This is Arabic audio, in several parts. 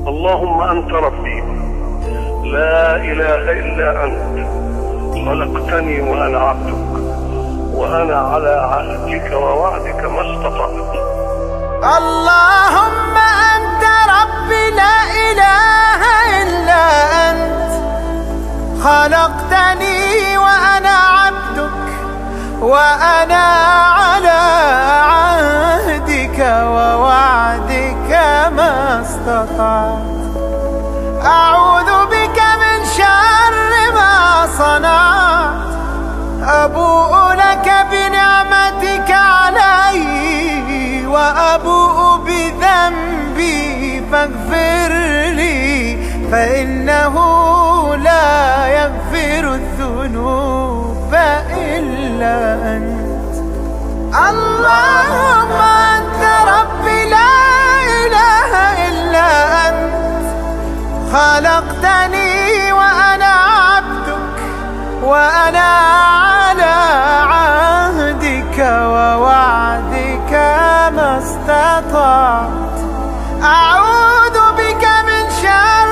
اللهم أنت ربي لا إله إلا أنت، خلقتني وأنا عبدك، وأنا على عهدك ووعدك ما استطعت. اللهم أنت ربي لا إله إلا أنت، خلقتني وأنا عبدك، وأنا على عهدك ووعدك ما استطعت. أعوذ بك من شر ما صنعت، أبوء لك بنعمتك علي وأبوء بذنبي فاغفر لي، فإنه لا يغفر الذنوب إلا أنت. اللهم أنت ربي لا إله إلا أنت، خلقتني وأنا عبدك، وأنا على عهدك ووعدك ما استطعت. أعوذ بك من شر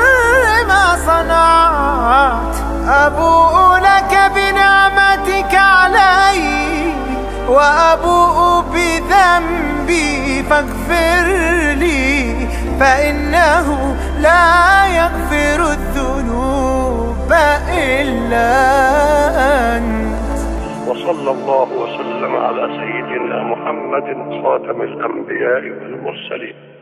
ما صنعت، أبوء لك بنعمتك علي وأبوء بذنبي فاغفر لي، فإنه لا يغفر الذنوب إلا أنت. وصلى الله وسلم على سيدنا محمد خاتم الأنبياء والمرسلين.